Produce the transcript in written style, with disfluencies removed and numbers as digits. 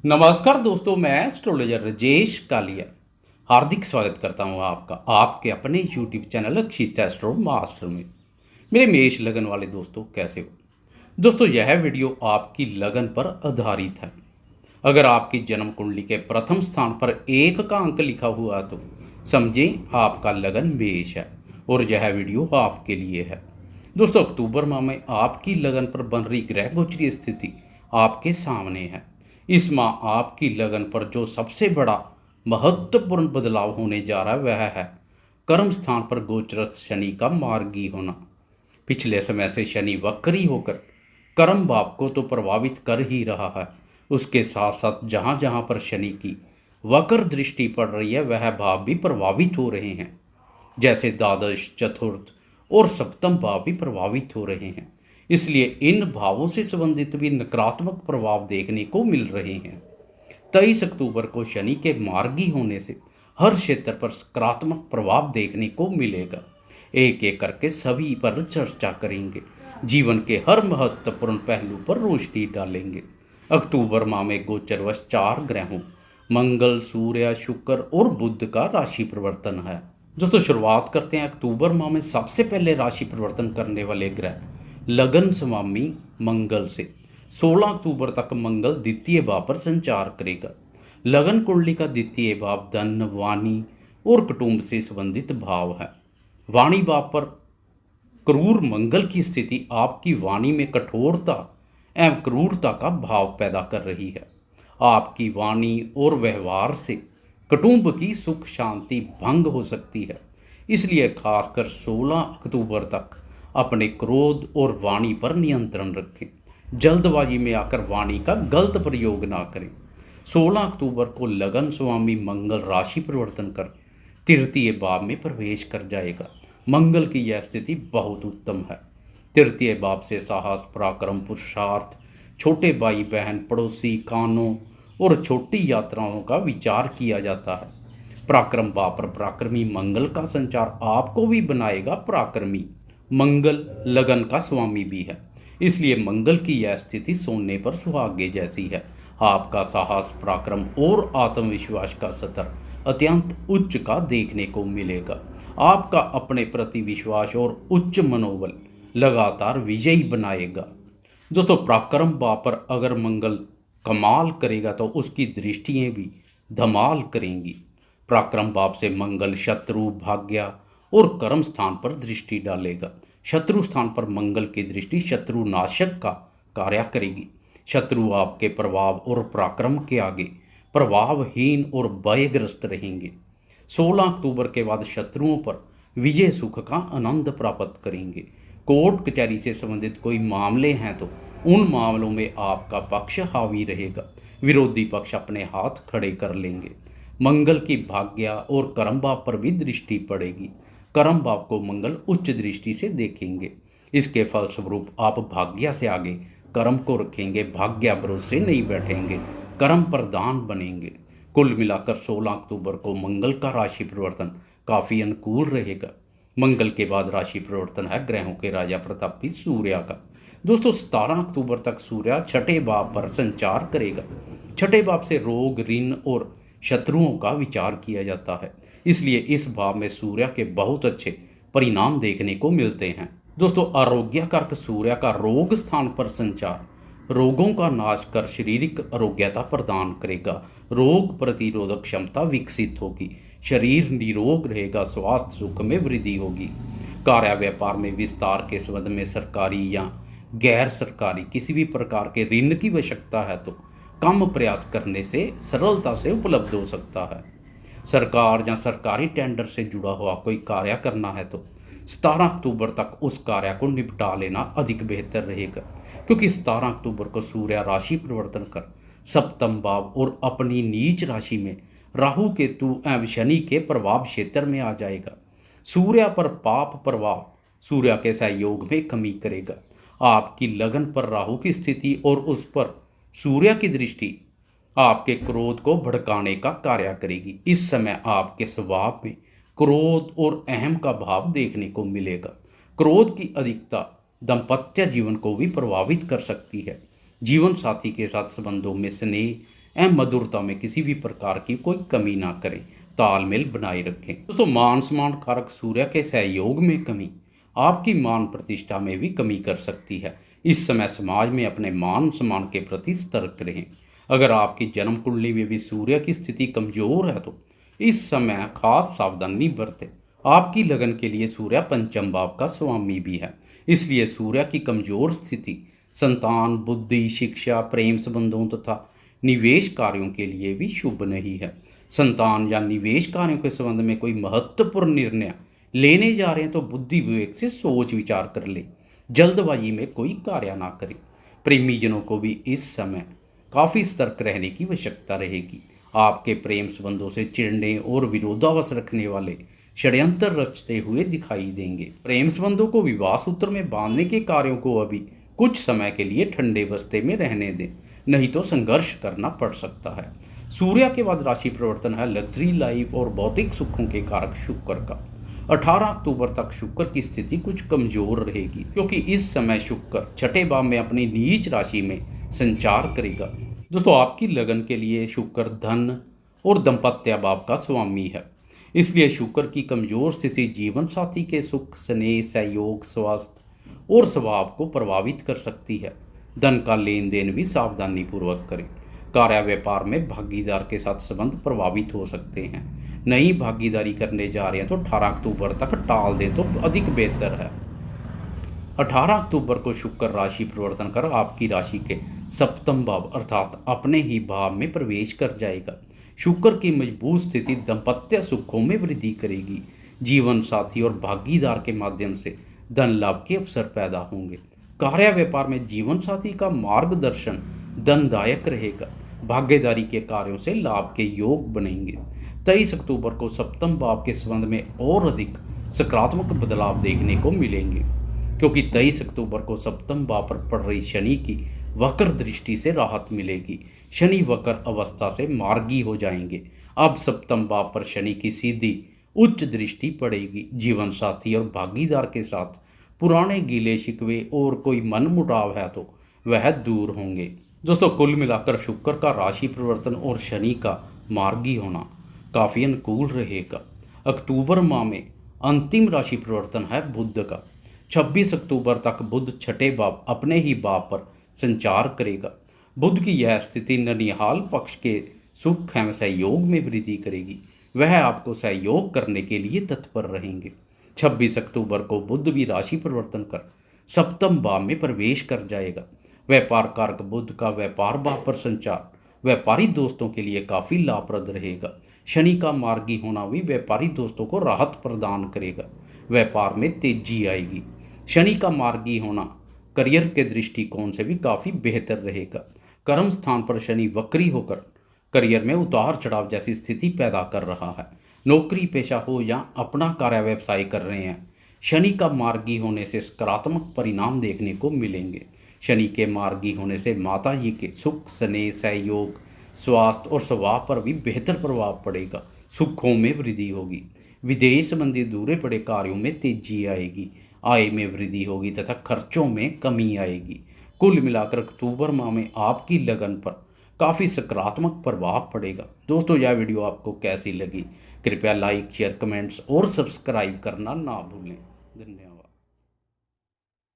नमस्कार दोस्तों, मैं एस्ट्रोलॉजर राजेश कालिया हार्दिक स्वागत करता हूं आपका आपके अपने यूट्यूब चैनल अक्षित एस्ट्रो मास्टर में। मेरे मेष लगन वाले दोस्तों, कैसे हो दोस्तों? यह वीडियो आपकी लगन पर आधारित है। अगर आपकी जन्म कुंडली के प्रथम स्थान पर 1 का अंक लिखा हुआ तो समझें आपका लगन मेष है और यह वीडियो आपके लिए है। दोस्तों, अक्टूबर माह में आपकी लगन पर बन रही ग्रह गोचरीय स्थिति आपके सामने है। इस माह आपकी लगन पर जो सबसे बड़ा महत्वपूर्ण बदलाव होने जा रहा है वह है कर्म स्थान पर गोचरस्थ शनि का मार्गी होना। पिछले समय से शनि वक्री होकर कर्म भाव को तो प्रभावित कर ही रहा है, उसके साथ साथ जहाँ जहाँ पर शनि की वक्र दृष्टि पड़ रही है वह भाव भी प्रभावित हो रहे हैं। जैसे द्वादश, चतुर्थ और सप्तम भाव भी प्रभावित हो रहे हैं। इसलिए इन भावों से संबंधित भी नकारात्मक प्रभाव देखने को मिल रहे हैं। 23 अक्टूबर को शनि के मार्गी होने से हर क्षेत्र पर सकारात्मक प्रभाव देखने को मिलेगा। एक एक करके सभी पर चर्चा करेंगे, जीवन के हर महत्वपूर्ण पहलू पर रोशनी डालेंगे। अक्टूबर माह में गोचरवश 4 ग्रहों मंगल, सूर्य, शुक्र और बुध का राशि परिवर्तन है। दोस्तों, शुरुआत करते हैं अक्टूबर माह में सबसे पहले राशि परिवर्तन करने वाले ग्रह लगन स्वामी मंगल से। 16 अक्टूबर तक मंगल द्वितीय भाव पर संचार करेगा। लगन कुंडली का द्वितीय भाव धन, वाणी और कुटुंब से संबंधित भाव है। वाणी भाव पर क्रूर मंगल की स्थिति आपकी वाणी में कठोरता एवं क्रूरता का भाव पैदा कर रही है। आपकी वाणी और व्यवहार से कुटुंब की सुख शांति भंग हो सकती है। इसलिए खासकर 16 अक्टूबर तक अपने क्रोध और वाणी पर नियंत्रण रखें। जल्दबाजी में आकर वाणी का गलत प्रयोग ना करें। 16 अक्टूबर को लगन स्वामी मंगल राशि परिवर्तन कर तृतीय भाव में प्रवेश कर जाएगा। मंगल की यह स्थिति बहुत उत्तम है। तृतीय भाव से साहस, पराक्रम, पुरुषार्थ, छोटे भाई बहन, पड़ोसी, कानों और छोटी यात्राओं का विचार किया जाता है। पराक्रम भाव पर पराक्रमी मंगल का संचार आपको भी बनाएगा पराक्रमी। मंगल लगन का स्वामी भी है, इसलिए मंगल की यह स्थिति सोने पर सुहागे जैसी है। आपका साहस, पराक्रम और आत्मविश्वास का स्तर अत्यंत उच्च का देखने को मिलेगा। आपका अपने प्रति विश्वास और उच्च मनोबल लगातार विजयी बनाएगा। दोस्तों, पराक्रम भाव पर अगर मंगल कमाल करेगा तो उसकी दृष्टियां भी धमाल करेंगी। पराक्रम भाव से मंगल शत्रु, भाग्य और कर्म स्थान पर दृष्टि डालेगा। शत्रु स्थान पर मंगल की दृष्टि शत्रु नाशक का कार्य करेगी। शत्रु आपके प्रभाव और पराक्रम के आगे प्रभावहीन और भयग्रस्त रहेंगे। 16 अक्टूबर के बाद शत्रुओं पर विजय सुख का आनंद प्राप्त करेंगे। कोर्ट कचहरी से संबंधित कोई मामले हैं तो उन मामलों में आपका पक्ष हावी रहेगा। विरोधी पक्ष अपने हाथ खड़े कर लेंगे। मंगल की भाग्य और कर्म भाव पर भी दृष्टि पड़ेगी। कर्म भाव को मंगल उच्च दृष्टि से देखेंगे। इसके फलस्वरूप आप भाग्य से आगे कर्म को रखेंगे, भाग्य भरोसे नहीं बैठेंगे, कर्म प्रधान बनेंगे। कुल मिलाकर 16 अक्टूबर को मंगल का राशि परिवर्तन काफ़ी अनुकूल रहेगा। मंगल के बाद राशि परिवर्तन है ग्रहों के राजा प्रतापी सूर्य का। दोस्तों, 17 अक्टूबर तक सूर्य छठे भाव पर संचार करेगा। छठे भाव से रोग, ऋण और शत्रुओं का विचार किया जाता है, इसलिए इस भाव में सूर्य के बहुत अच्छे परिणाम देखने को मिलते हैं। दोस्तों, आरोग्य कारक सूर्य का रोग स्थान पर संचार रोगों का नाश कर शारीरिक आरोग्यता प्रदान करेगा। रोग प्रतिरोधक क्षमता विकसित होगी, शरीर निरोग रहेगा, स्वास्थ्य सुख में वृद्धि होगी। कार्य व्यापार में विस्तार के संबंध में सरकारी या गैर सरकारी किसी भी प्रकार के ऋण की आवश्यकता है तो कम प्रयास करने से सरलता से उपलब्ध हो सकता है। सरकार या सरकारी टेंडर से जुड़ा हुआ कोई कार्य करना है तो 17 अक्टूबर तक उस कार्य को निपटा लेना अधिक बेहतर रहेगा, क्योंकि 17 अक्टूबर को सूर्य राशि परिवर्तन कर सप्तम भाव और अपनी नीच राशि में राहु, केतु एवं शनि के प्रभाव क्षेत्र में आ जाएगा। सूर्य पर पाप प्रभाव सूर्य के सहयोग में कमी करेगा। आपकी लगन पर राहु की स्थिति और उस पर सूर्य की दृष्टि आपके क्रोध को भड़काने का कार्य करेगी। इस समय आपके स्वभाव में क्रोध और अहम का भाव देखने को मिलेगा। क्रोध की अधिकता दाम्पत्य जीवन को भी प्रभावित कर सकती है। जीवन साथी के साथ संबंधों में स्नेह, एवं मधुरता में किसी भी प्रकार की कोई कमी ना करें, तालमेल बनाए रखें। दोस्तों, मान सम्मान कारक सूर्य के सहयोग में कमी आपकी मान प्रतिष्ठा में भी कमी कर सकती है। इस समय समाज में अपने मान सम्मान के प्रति सतर्क रहें। अगर आपकी जन्म कुंडली में भी सूर्य की स्थिति कमजोर है तो इस समय खास सावधानी बरतें। आपकी लगन के लिए सूर्य पंचम भाव का स्वामी भी है, इसलिए सूर्य की कमजोर स्थिति संतान, बुद्धि, शिक्षा, प्रेम संबंधों तथा निवेश कार्यों के लिए भी शुभ नहीं है। संतान या निवेश कार्यों के संबंध में कोई महत्वपूर्ण निर्णय लेने जा रहे हैं तो बुद्धि विवेक से सोच विचार कर ले, जल्दबाजी में कोई कार्य ना करें। प्रेमीजनों को भी इस समय काफ़ी सतर्क रहने की आवश्यकता रहेगी। आपके प्रेम संबंधों से चिढ़ने और विरोधाभास रखने वाले षड्यंत्र रचते हुए दिखाई देंगे। प्रेम संबंधों को विवाह सूत्र में बांधने के कार्यों को अभी कुछ समय के लिए ठंडे बस्ते में रहने दें, नहीं तो संघर्ष करना पड़ सकता है। सूर्य के बाद राशि परिवर्तन है लग्जरी लाइफ और भौतिक सुखों के कारक शुक्र का। 18 अक्टूबर तक शुक्र की स्थिति कुछ कमजोर रहेगी, क्योंकि इस समय शुक्र छठे भाव में अपनी नीच राशि में संचार करेगा। दोस्तों, आपकी लगन के लिए शुक्र धन और दाम्पत्य भाव का स्वामी है, इसलिए शुक्र की कमजोर स्थिति जीवन साथी के सुख, स्नेह, सहयोग, स्वास्थ्य और स्वभाव को प्रभावित कर सकती है। धन का लेन देन भी सावधानी पूर्वक करें। कार्य व्यापार में भागीदार के साथ संबंध प्रभावित हो सकते हैं। नई भागीदारी करने जा रहे हैं तो 18 अक्टूबर तक टाल दें तो अधिक बेहतर है। 18 अक्टूबर को शुक्र राशि परिवर्तन कर आपकी राशि के सप्तम भाव अर्थात अपने ही भाव में प्रवेश कर जाएगा। शुक्र की मजबूत स्थिति दाम्पत्य सुखों में वृद्धि करेगी। जीवन साथी और भागीदार के माध्यम से धन लाभ के अवसर पैदा होंगे। कार्य व्यापार में जीवन साथी का मार्गदर्शन धनदायक रहेगा। भागीदारी के कार्यों से लाभ के योग बनेंगे। 23 अक्टूबर को सप्तम भाव के संबंध में और अधिक सकारात्मक बदलाव देखने को मिलेंगे, क्योंकि 23 अक्टूबर को सप्तम भाव पर पड़ रही शनि की वक्र दृष्टि से राहत मिलेगी। शनि वक्र अवस्था से मार्गी हो जाएंगे। अब सप्तम भाव पर शनि की सीधी उच्च दृष्टि पड़ेगी। जीवन साथी और भागीदार के साथ पुराने गीले शिकवे और कोई मनमुटाव है तो वह दूर होंगे। दोस्तों, कुल मिलाकर शुक्र का राशि परिवर्तन और शनि का मार्गी होना काफ़ी अनुकूल रहेगा। अक्टूबर माह में अंतिम राशि परिवर्तन है बुध का। 26 अक्टूबर तक बुध छठे भाव अपने ही भाव पर संचार करेगा। बुध की यह स्थिति ननिहाल पक्ष के सुख एवं सहयोग में वृद्धि करेगी। वह आपको सहयोग करने के लिए तत्पर रहेंगे। 26 अक्टूबर को बुध भी राशि परिवर्तन कर सप्तम भाव में प्रवेश कर जाएगा। व्यापार कारक बुध का व्यापार भाव पर संचार व्यापारी दोस्तों के लिए काफ़ी लाभप्रद रहेगा। शनि का मार्गी होना भी व्यापारी दोस्तों को राहत प्रदान करेगा। व्यापार में तेजी आएगी। शनि का मार्गी होना करियर के दृष्टिकोण से भी काफ़ी बेहतर रहेगा। कर्म स्थान पर शनि वक्री होकर करियर में उतार चढ़ाव जैसी स्थिति पैदा कर रहा है। नौकरी पेशा हो या अपना कार्य व्यवसाय कर रहे हैं, शनि का मार्गी होने से सकारात्मक परिणाम देखने को मिलेंगे। शनि के मार्गी होने से माता जी के सुख, स्नेह, सहयोग, स्वास्थ्य और स्वभाव पर भी बेहतर प्रभाव पड़ेगा। सुखों में वृद्धि होगी। विदेश संबंधी दूरे पड़े कार्यों में तेजी आएगी। आय में वृद्धि होगी तथा खर्चों में कमी आएगी। कुल मिलाकर अक्टूबर माह में आपकी लगन पर काफ़ी सकारात्मक प्रभाव पड़ेगा। दोस्तों, यह वीडियो आपको कैसी लगी? कृपया लाइक, शेयर, कमेंट्स और सब्सक्राइब करना ना भूलें। धन्यवाद।